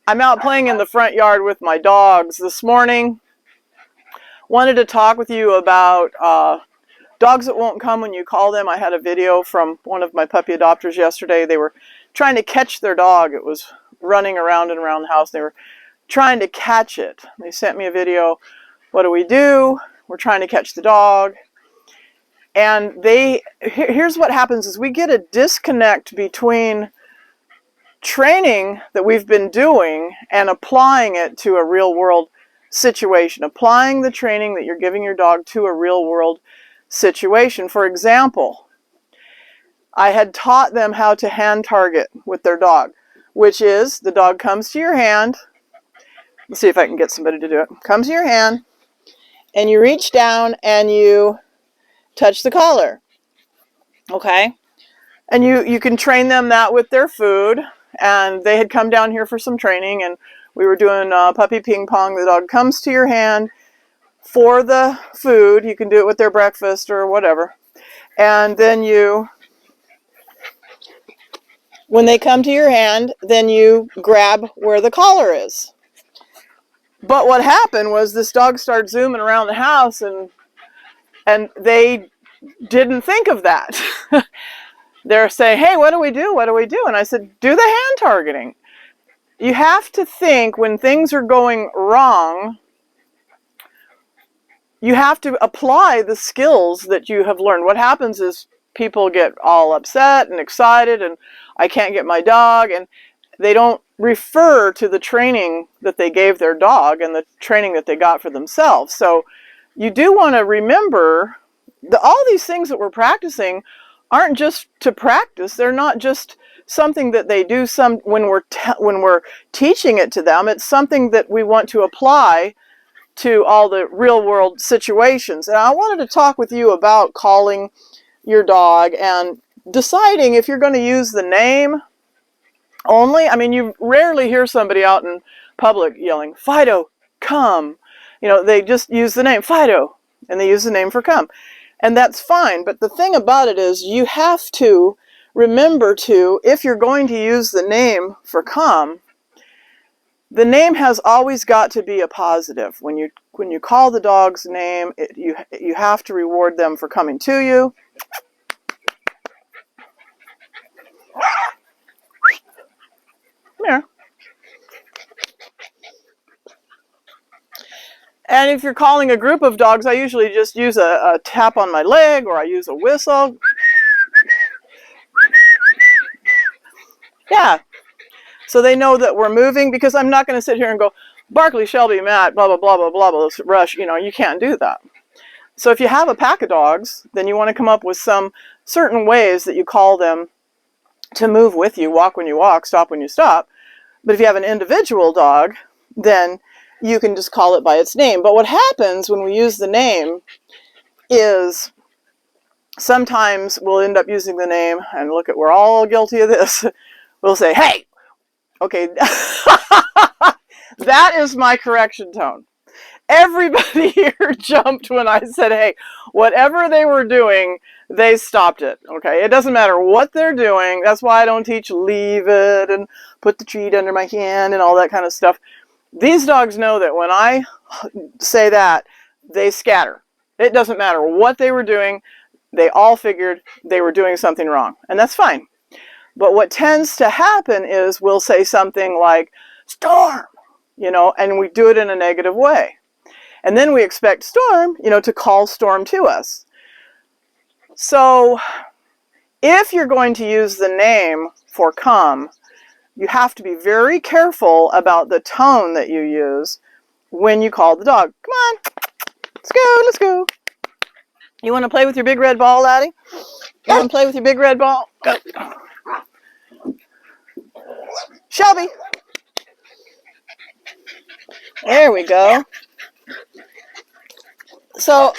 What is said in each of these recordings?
I'm out playing in the front yard with my dogs this morning. Wanted to talk with you about dogs that won't come when you call them. I had a video from one of my puppy adopters yesterday. They were trying to catch their dog. It was running around and around the house. They were trying to catch it. They sent me a video. What do? We're trying to catch the dog. And here's what happens is we get a disconnect between training that we've been doing and applying it to a real world situation, applying the training that you're giving your dog to a real world situation. For example, I had taught them how to hand target with their dog, which is the dog comes to your hand. Let's see if I can get somebody to do it. Comes to your hand and you reach down and you touch the collar. Okay? And you can train them that with their food. And they had come down here for some training, and we were doing puppy ping pong. The dog comes to your hand for the food. You can do it with their breakfast or whatever. And then when they come to your hand, then you grab where the collar is. But what happened was this dog started zooming around the house, and they didn't think of that. They're saying, hey, what do we do? What do we do? And I said, do the hand targeting. You have to think when things are going wrong, you have to apply the skills that you have learned. What happens is people get all upset and excited and I can't get my dog, and they don't refer to the training that they gave their dog and the training that they got for themselves. So you do want to remember that all these things that we're practicing aren't just to practice. They're not just something that they do when we're teaching it to them. It's something that we want to apply to all the real world situations. And I wanted to talk with you about calling your dog and deciding if you're going to use the name only. I mean, you rarely hear somebody out in public yelling, Fido, come. You know, they just use the name Fido, and they use the name for come. And that's fine, but the thing about it is you have to remember to, if you're going to use the name for come, the name has always got to be a positive. When you call the dog's name, you have to reward them for coming to you. Come here. And if you're calling a group of dogs, I usually just use a tap on my leg, or I use a whistle. Yeah. So they know that we're moving, because I'm not going to sit here and go, Barkley, Shelby, Matt, blah, blah, blah, blah, blah, blah, rush. You know, you can't do that. So if you have a pack of dogs, then you want to come up with some certain ways that you call them to move with you, walk when you walk, stop when you stop. But if you have an individual dog, then you can just call it by its name. But what happens when we use the name is sometimes we'll end up using the name, and look at, we're all guilty of this. We'll say, hey, okay, that is my correction tone. Everybody here jumped when I said, hey, whatever they were doing, they stopped it, okay? It doesn't matter what they're doing. That's why I don't teach leave it and put the treat under my hand and all that kind of stuff. These dogs know that when I say that, they scatter. It doesn't matter what they were doing. They all figured they were doing something wrong, and that's fine. But what tends to happen is we'll say something like, Storm, you know, and we do it in a negative way. And then we expect Storm, you know, to call Storm to us. So if you're going to use the name for come, you have to be very careful about the tone that you use when you call the dog. Come on, let's go. You want to play with your big red ball, Laddie? You want to play with your big red ball? Go. Shelby. There we go. So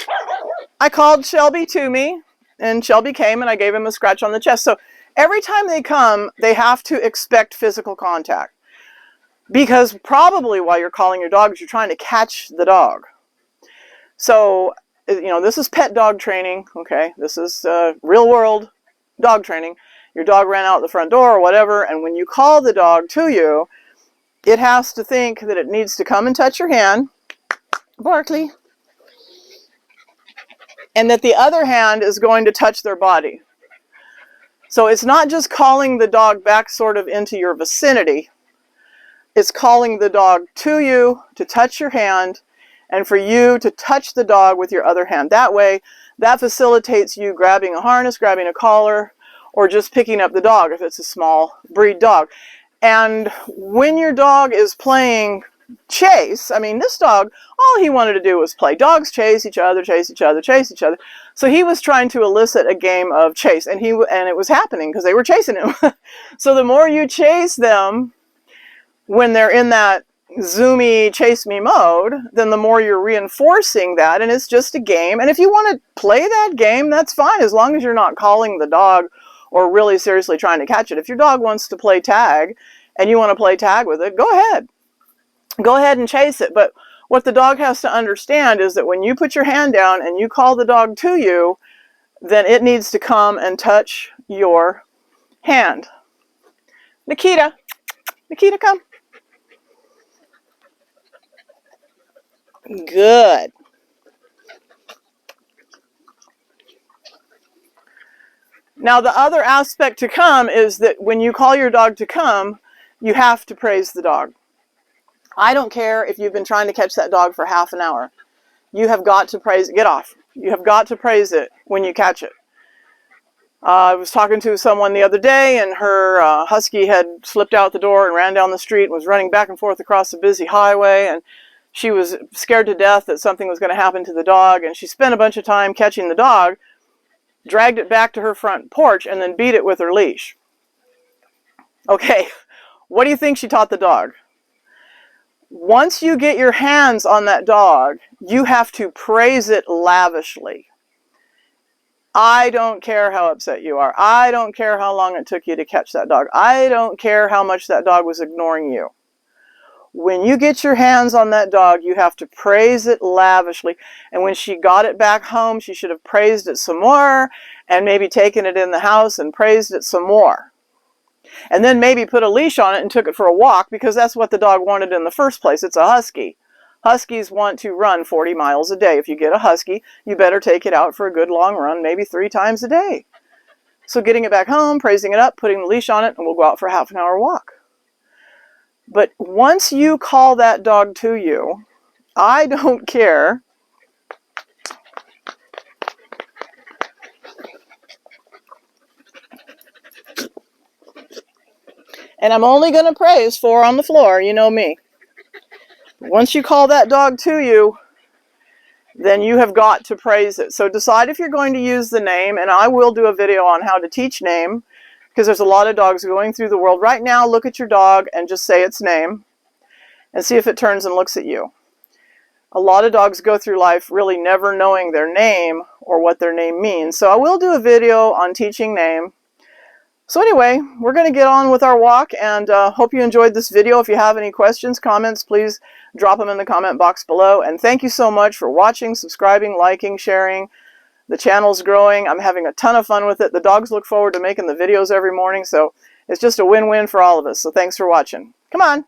I called Shelby to me, and Shelby came, and I gave him a scratch on the chest. So every time they come, they have to expect physical contact. Because probably while you're calling your dogs, you're trying to catch the dog. So, you know, this is pet dog training, okay? This is real world dog training. your dog ran out the front door or whatever, and when you call the dog to you, it has to think that it needs to come and touch your hand, Barkley, and that the other hand is going to touch their body. So it's not just calling the dog back sort of into your vicinity. It's calling the dog to you to touch your hand and for you to touch the dog with your other hand. That way, that facilitates you grabbing a harness, grabbing a collar, or just picking up the dog if it's a small breed dog. And when your dog is playing chase, I mean, this dog, all he wanted to do was play. Dogs chase each other, chase each other, chase each other. So he was trying to elicit a game of chase, and it was happening because they were chasing him. So the more you chase them when they're in that zoomy chase me mode, then the more you're reinforcing that, and it's just a game. And if you want to play that game, that's fine, as long as you're not calling the dog or really seriously trying to catch it. If your dog wants to play tag and you want to play tag with it, go ahead. Go ahead and chase it. But what the dog has to understand is that when you put your hand down and you call the dog to you, then it needs to come and touch your hand. Nikita, Nikita, come. Good. Now the other aspect to come is that when you call your dog to come, you have to praise the dog. I don't care if you've been trying to catch that dog for half an hour. You have got to praise it. Get off. You have got to praise it when you catch it. I was talking to someone the other day, and her husky had slipped out the door and ran down the street and was running back and forth across a busy highway, and she was scared to death that something was going to happen to the dog, and she spent a bunch of time catching the dog, dragged it back to her front porch, and then beat it with her leash. Okay, what do you think she taught the dog? Once you get your hands on that dog, you have to praise it lavishly. I don't care how upset you are. I don't care how long it took you to catch that dog. I don't care how much that dog was ignoring you. When you get your hands on that dog, you have to praise it lavishly. And when she got it back home, she should have praised it some more, and maybe taken it in the house and praised it some more. And then maybe put a leash on it and took it for a walk, because that's what the dog wanted in the first place. It's a husky. Huskies want to run 40 miles a day. If you get a husky, you better take it out for a good long run, maybe 3 times a day. So getting it back home, praising it up, putting the leash on it, and we'll go out for a half an hour walk. But once you call that dog to you, I don't care and I'm only going to praise 4 on the floor, you know me. Once you call that dog to you, then you have got to praise it. So decide if you're going to use the name, and I will do a video on how to teach name, because there's a lot of dogs going through the world. Right now, look at your dog and just say its name, and see if it turns and looks at you. A lot of dogs go through life really never knowing their name or what their name means. So I will do a video on teaching name. So anyway, we're going to get on with our walk, and hope you enjoyed this video. If you have any questions, comments, please drop them in the comment box below. And thank you so much for watching, subscribing, liking, sharing. The channel's growing. I'm having a ton of fun with it. The dogs look forward to making the videos every morning, so it's just a win-win for all of us. So thanks for watching. Come on.